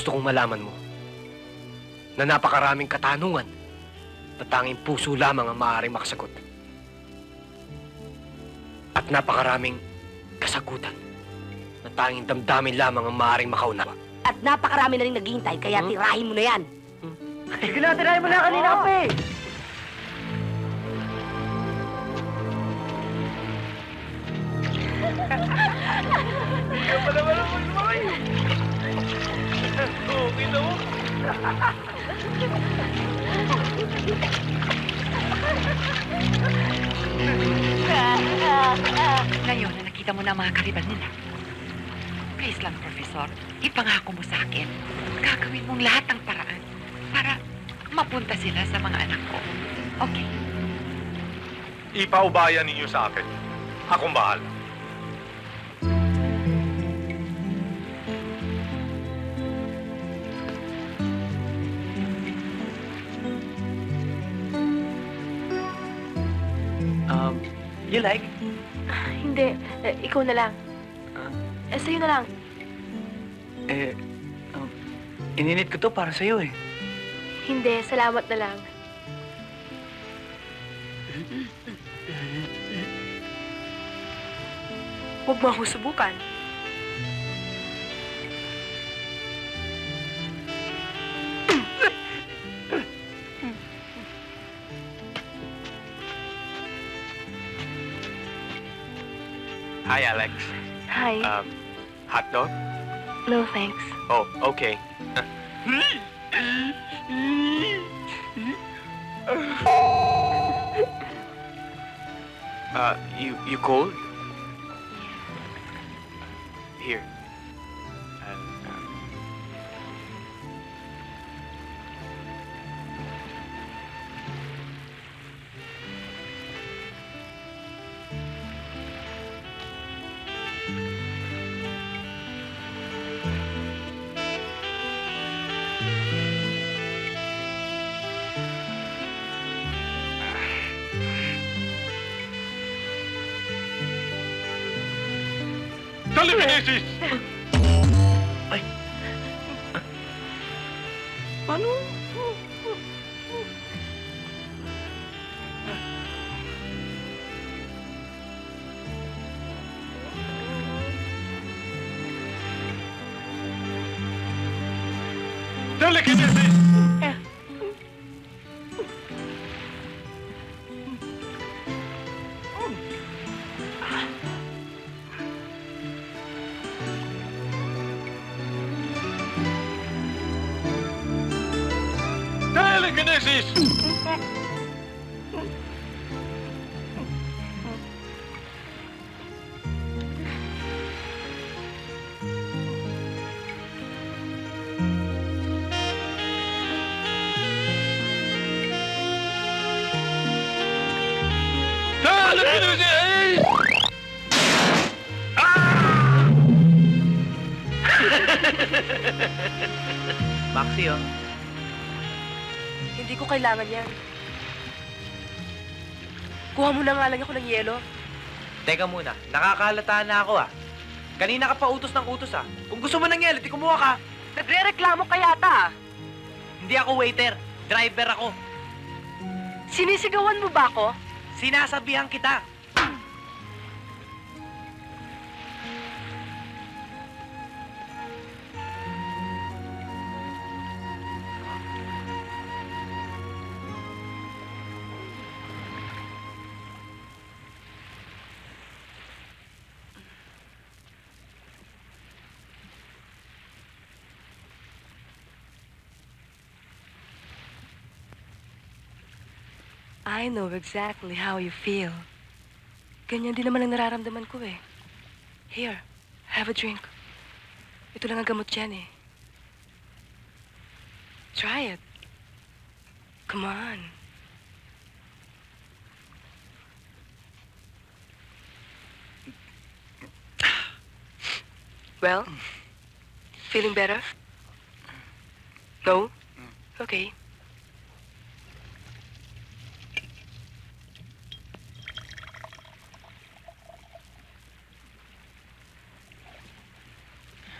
gusto kong malaman mo na napakaraming katanungan na tanging puso lamang ang maaaring makasagot. At napakaraming kasagutan na tanging damdamin lamang ang maaaring makaunawa. At napakarami na rin naghihintay, kaya tirahin mo na yan. Tirahin mo na kanina pa eh. Ngayon na nakita mo na ang mga karibal nila, please lang, Professor, ipangako mo sa akin, gagawin mong lahat ng paraan para mapunta sila sa mga anak ko. Okay? Ipaubayan ninyo sa akin. Akong bahala. You like? Hindi. Ikaw na lang. Sa'yo na lang. Ininit ko to para sa'yo eh. Hindi. Salamat na lang. Huwag mo akong subukan. Hi, Alex. Hi. Hot dog? No, thanks. Oh, okay. You cold? Here. Telekinesis! Ay. Paano? Telekinesis! Telekinesis! Telekinesis! Maxi, oh. Hindi ko kailangan yan. Kuha mo na nga lang ako ng yelo. Teka muna, nakakahalata na ako ah. Kanina ka pa utos ng utos ah. Kung gusto mo ng yelo, di kumuha ka. Nagre-reklamo ka yata. Hindi ako waiter, driver ako. Sinisigawan mo ba ako? Sinasabihan kita. I know exactly how you feel. Ganyan din naman ang nararamdaman ko eh. Here, have a drink. Ito lang ang gamot dyan eh. Try it. Come on. Well, feeling better? No? Okay.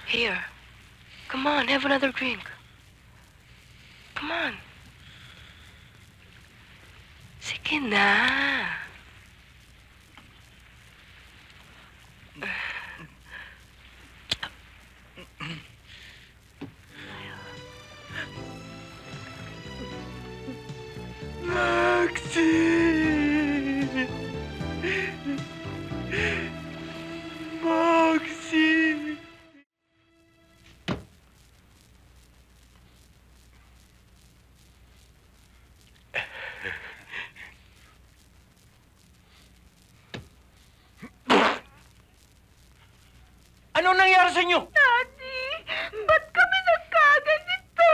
Here. Come on, have another drink. Come on. Sige na. Ano nangyari sa inyo? Daddy, ba't kami nagkaganito?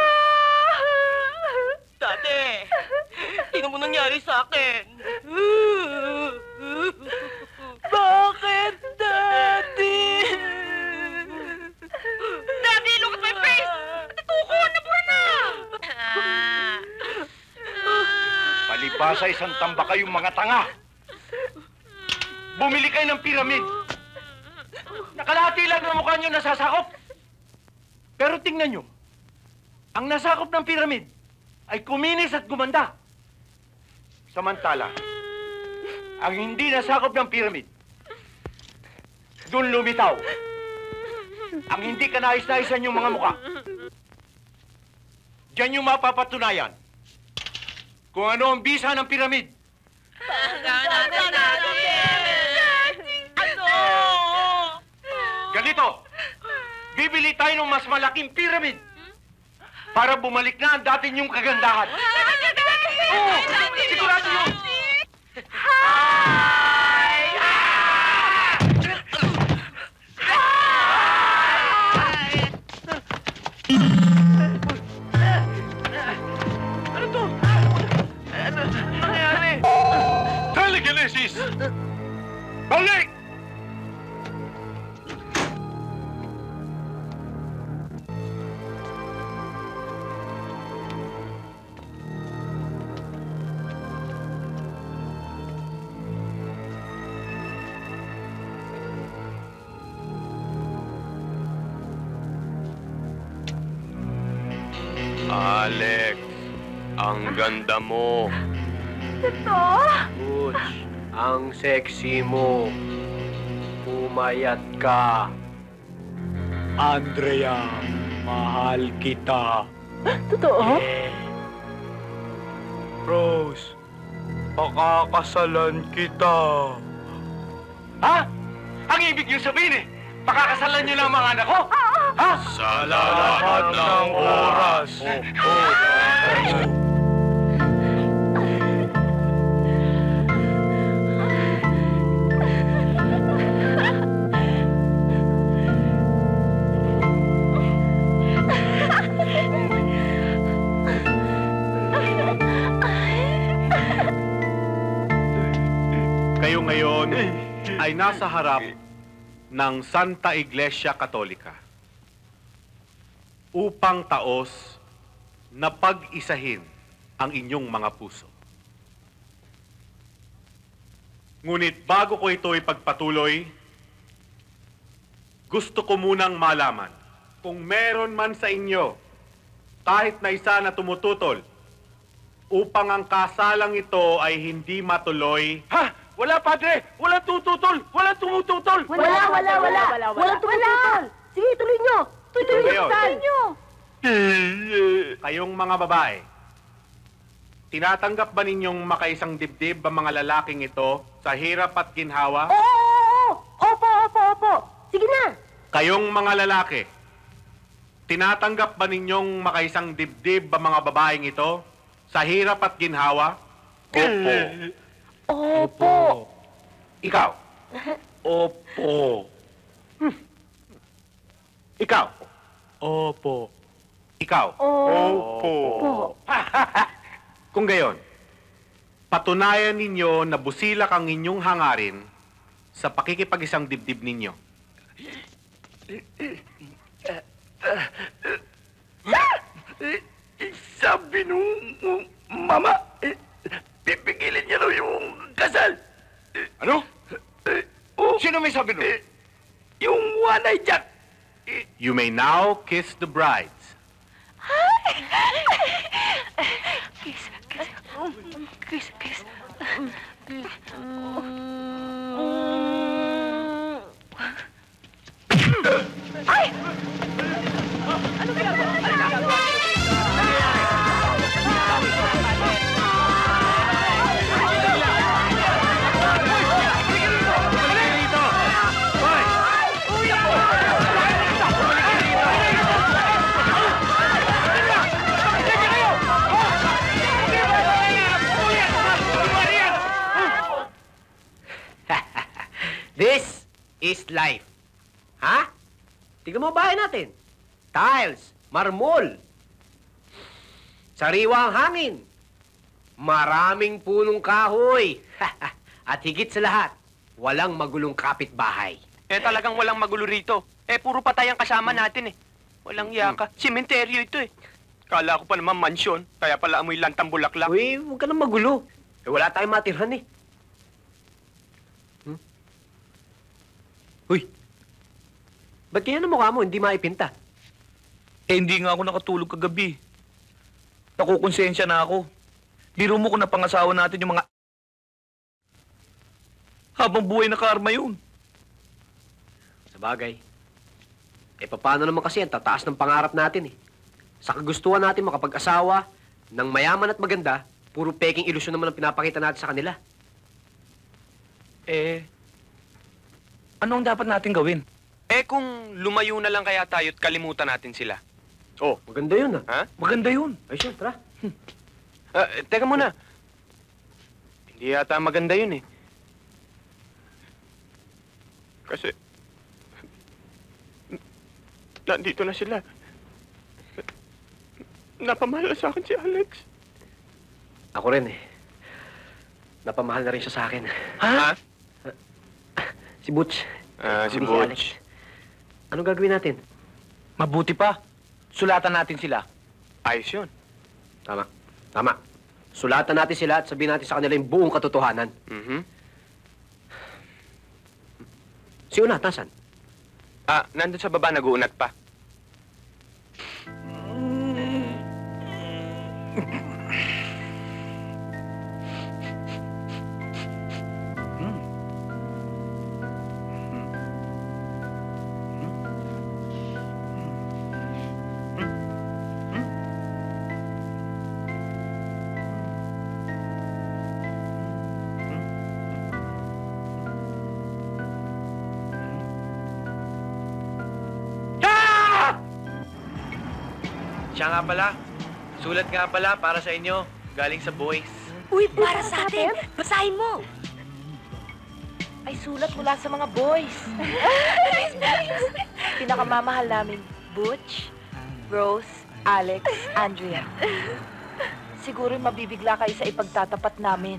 Dati, tingnan mo nangyari sa akin. Bakit, Daddy? Daddy, look at my face! Natutuko, nabura na! Palibasa isang tamba kayong mga tanga. Bumili kayo ng piramid. Nakalahati lang ng mukha nyo nasasakop. Pero tingnan nyo, ang nasakop ng piramid ay kuminis at gumanda. Samantala, ang hindi nasakop ng piramid, doon lumitaw. Ang hindi kanais-naisan yung mga mukha. Diyan yung mapapatunayan kung ano ang bisa ng piramid. Ganito, bibili tayo ng mas malaking pyramid para bumalik na ang dati niyong kagandahan. Oo, sigurado yun. Ano to? Ano nangyari? Telekinesis! Balik! Alex, ang ganda mo. Butch, ang sexy mo. Pumayat ka. Andrea, mahal kita. Totoo? Rose, pakakasalan kita. Ha? Ang ibig niyo sabihin pakakasalan niyo lang mga anak ko? Ha? Sa lahat ng oras. Kayo ngayon ay nasa harap ng Santa Iglesia Katolika upang taos na pag-isahin ang inyong mga puso. Ngunit bago ko ito ipagpatuloy, gusto ko munang malaman kung meron man sa inyo kahit na isa na tumututol upang ang kasalang ito ay hindi matuloy. Ha? Wala, Padre! Wala tututol! Wala tumututol! Wala. Walang tumututol. Sige, tuloy nyo. Tuloy Ngayon. nyo. Kayong mga babae, tinatanggap ba ninyong makaisang dibdib ang mga lalaking ito sa hirap at ginhawa? Oo. Opo. Sige na. Kayong mga lalaki, tinatanggap ba ninyong makaisang dibdib ang mga babaeng ito sa hirap at ginhawa? Opo. Opo. Ikaw? Opo. Ikaw? Opo. Ikaw? Opo. Kung gayon, patunayan ninyo na busilak ang inyong hangarin sa pakikipag-isang dibdib ninyo. Sabi nung mama, pipigilin niya raw yung kasal. Ano? Sino may sabi nun? Yung one-eye Jack. You may now kiss the brides. Kiss, kiss. Kiss, kiss. Ay! Ano ginagawa? This is life. Ha? Tingnan mo bahay natin. Tiles, marmol. Sariwa ang hangin. Maraming punong kahoy. At higit sa lahat, walang magulong kapitbahay. Eh talagang walang magulo rito. Eh puro patay ang kasama natin eh. Walang yaka. Sementeryo ito eh. Kala ko pa naman mansyon, kaya pala amoy lantang bulaklak. Uy, huwag ka nang magulo. Eh, wala tayong matirhan eh. Uy, ba't kaya na mukha mo hindi maipinta? Eh, hindi nga ako nakatulog kagabi. Nakukonsensya na ako. Biro mo kung napangasawa natin yung mga... Habang buhay na karma yun. Sa bagay. Eh, paano naman kasi ang tataas ng pangarap natin eh. Sa kagustuhan natin makapag-asawa ng mayaman at maganda, puro peking ilusyon naman ang pinapakita natin sa kanila. Eh, ano ang dapat natin gawin? Eh kung lumayo na lang kaya tayo at kalimutan natin sila. Oh, maganda yun ah. Ha? Maganda yun. Ay, siya, tara. Teka muna. Hindi yata maganda yun eh. Kasi... nandito na sila. Napamahal na sa akin si Alex. Ako rin eh. Napamahal na rin siya sa akin. Ha? Si Butch. Si Hindi Butch. Alex. Anong gagawin natin? Mabuti pa. Sulatan natin sila. Ayos yun. Tama. Tama. Sulatan natin sila at sabihin natin sa kanila yung buong katotohanan. Si Unat, nasan? Nandun sa baba, nag-uunat pa. Siya nga pala. Sulat nga pala para sa inyo. Galing sa boys. Uy, para sa atin! Basahin mo! Ay, sulat mula sa mga boys. Pinakamamahal namin, Butch, Rose, Alex, Andrea. Siguro mabibigla kayo sa ipagtatapat namin.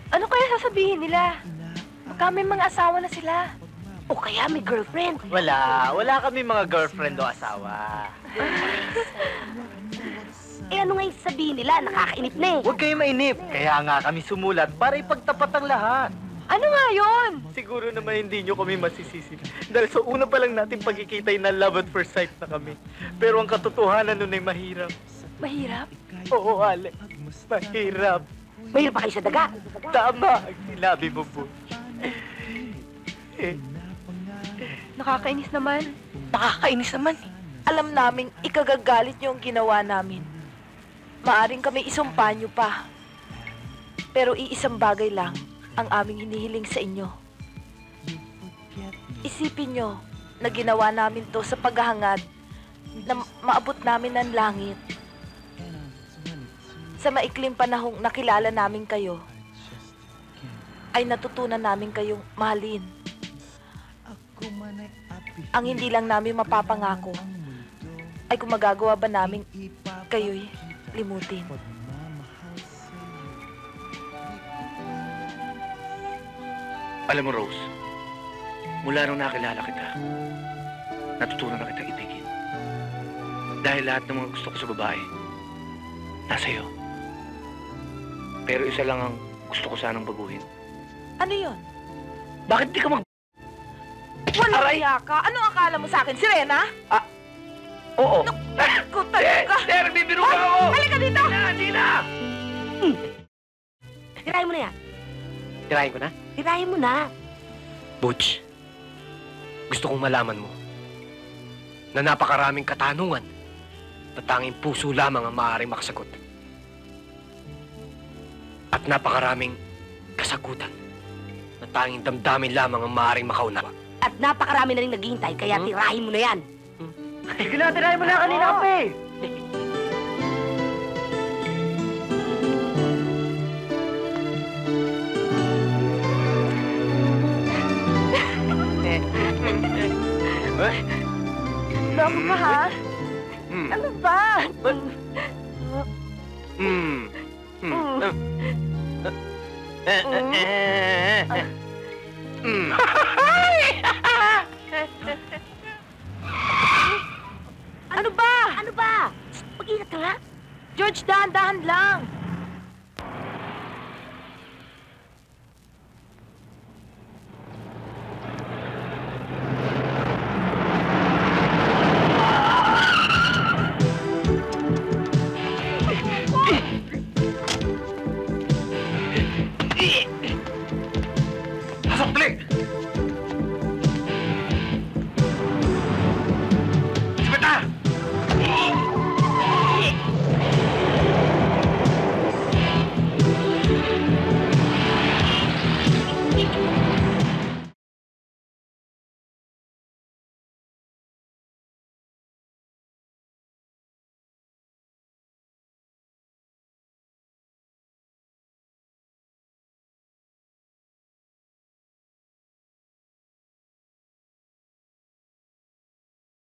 Ano kaya sasabihin nila? Baka may mga asawa na sila. O kaya may girlfriend. Wala kami mga girlfriend o asawa. Eh ano nga yung sabihin nila? Nakakainip na eh. Huwag kayo mainip. Kaya nga kami sumulat para ipagtapat ang lahat. Ano nga yun? Siguro naman hindi nyo kami masisisi. Dahil sa una pa lang natin pagkikitay na love at first sight na kami. Pero ang katotohanan nun ay mahirap. Mahirap? Oo, Alex. Mahirap. Mahirap pa kayo sa daga. Tama ang sinabi mo, Butch. Nakakainis naman. Nakakainis naman. Alam naming ikagagalit niyo ang ginawa namin. Maaring kami isumpa niyo pa. Pero iisang bagay lang ang aming hinihiling sa inyo. Isipin niyo na ginawa namin to sa paghahangad na maabot namin ng langit. Sa maikling panahong nakilala namin kayo, ay natutunan namin kayong mahalin. Ang hindi lang namin mapapangako ay kung magagawa ba namin kayo'y limutin. Alam mo, Rose, mula nung nakilala kita, natutunan na kitang ibigin. Dahil lahat ng mga gusto ko sa babae, nasa iyo. Pero isa lang ang gusto ko sanang baguhin. Ano yon? Bakit di ka Walang kaya ka. Anong akala mo sa akin, Sirena? Oo. Naku talaga. Sir, bibiro ka ako! Halika dito! Hindi na! Tirahin mo na yan. Tirahin ko na. Tirahin mo na. Butch, gusto kong malaman mo na napakaraming katanungan na tanging puso lamang ang maaaring makasagot. At napakaraming kasagutan na tanging damdamin lamang ang maaaring makaunawa. At napakarami na rin naghihintay, kaya tirahin mo na yan. Sige na, tirahin mo na kanina pa eh. Naku ka, ha? Ano ba? Ano ba? Ano ba? Mag-ingat ka nga. George, dahan-dahan lang.